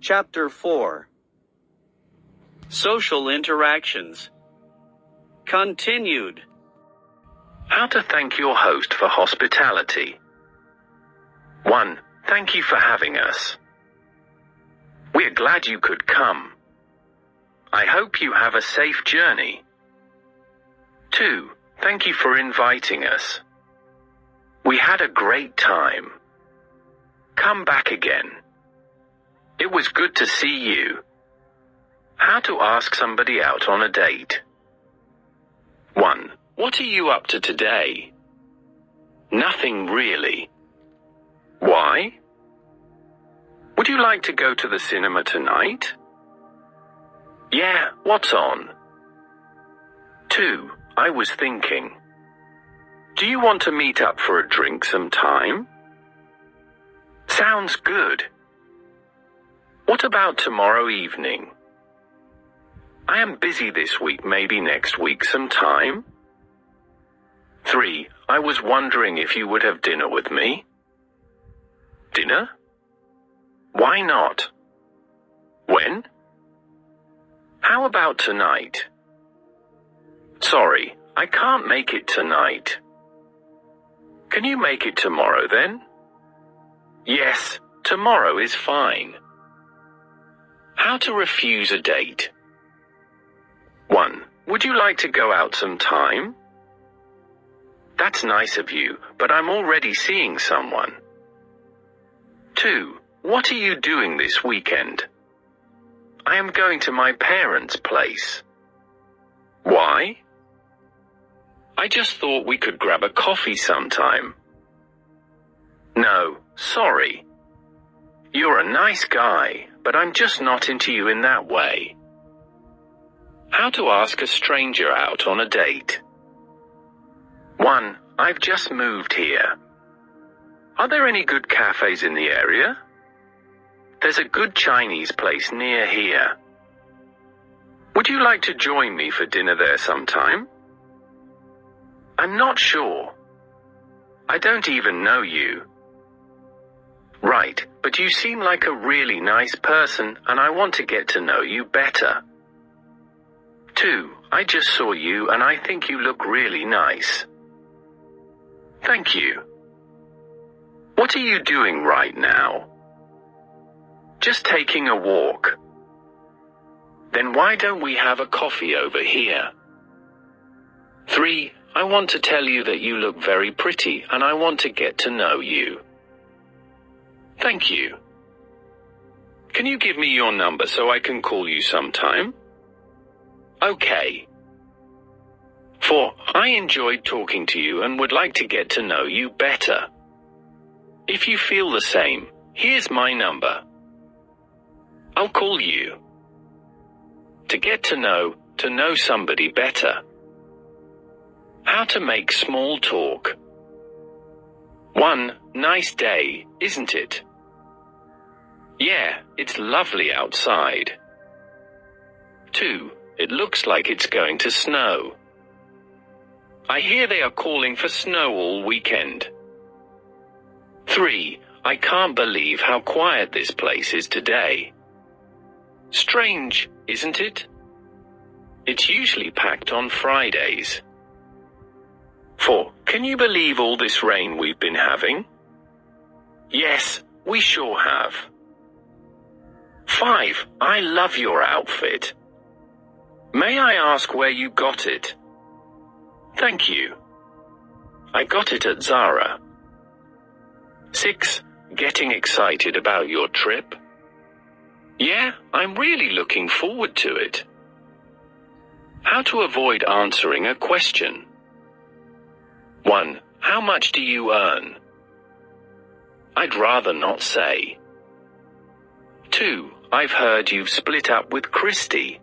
Chapter 4. Social interactions. Continued. How to thank your host for hospitality. 1. Thank you for having us. We're glad you could come. I hope you have a safe journey. 2. Thank you for inviting us. We had a great time. Come back again. It was good to see you. How to ask somebody out on a date. 1. What are you up to today? Nothing really. Why? Would you like to go to the cinema tonight? Yeah, what's on? 2. I was thinking. Do you want to meet up for a drink sometime? Sounds good. What about tomorrow evening? I am busy this week, maybe next week sometime. 3. I was wondering if you would have dinner with me. Dinner? Why not? When? How about tonight? Sorry, I can't make it tonight. Can you make it tomorrow then? Yes, tomorrow is fine. How to refuse a date. 1. Would you like to go out sometime? That's nice of you, but I'm already seeing someone. 2. What are you doing this weekend? I am going to my parents' place. Why? I just thought we could grab a coffee sometime. No, sorry. You're a nice guy, but I'm just not into you in that way. How to ask a stranger out on a date. 1. I've just moved here. Are there any good cafes in the area? There's a good Chinese place near here. Would you like to join me for dinner there sometime? I'm not sure. I don't even know you. Right, but you seem like a really nice person and I want to get to know you better. 2. I just saw you and I think you look really nice. Thank you. What are you doing right now? Just taking a walk. Then why don't we have a coffee over here? 3. I want to tell you that you look very pretty and I want to get to know you. Thank you. Can you give me your number so I can call you sometime? Okay. 4. I enjoyed talking to you and would like to get to know you better. If you feel the same, here's my number. I'll call you. To get to know somebody better. How to make small talk. 1. Nice day, isn't it? Yeah, it's lovely outside. 2. It looks like it's going to snow. I hear they are calling for snow all weekend. 3. I can't believe how quiet this place is today. Strange, isn't it? It's usually packed on Fridays. 4. Can you believe all this rain we've been having? Yes, we sure have. 5. I love your outfit. May I ask where you got it? Thank you. I got it at Zara. 6. Getting excited about your trip? Yeah, I'm really looking forward to it. How to avoid answering a question. 1. How much do you earn? I'd rather not say. 2. I've heard you've split up with Christy.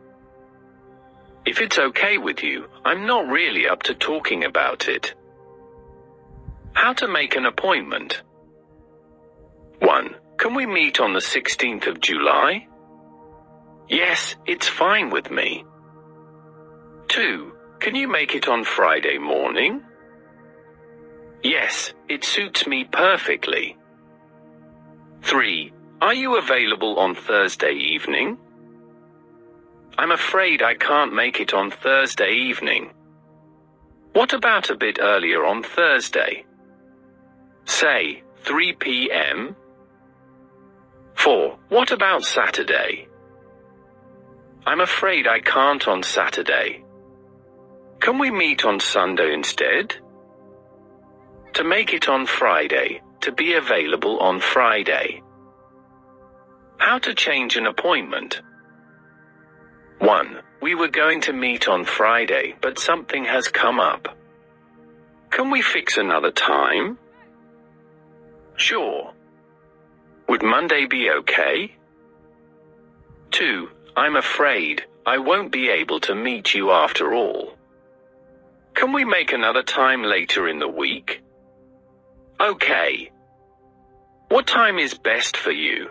If it's okay with you, I'm not really up to talking about it. How to make an appointment. 1. Can we meet on the 16th of July? Yes, it's fine with me. 2. Can you make it on Friday morning? Yes, it suits me perfectly. 3. Are you available on Thursday evening? I'm afraid I can't make it on Thursday evening. What about a bit earlier on Thursday? Say, 3 p.m. 4. What about Saturday? I'm afraid I can't on Saturday. Can we meet on Sunday instead? To make it on Friday, to be available on Friday. How to change an appointment. 1. We were going to meet on Friday, but something has come up. Can we fix another time? Sure. Would Monday be okay? 2. I'm afraid I won't be able to meet you after all. Can we make another time later in the week? Okay. What time is best for you?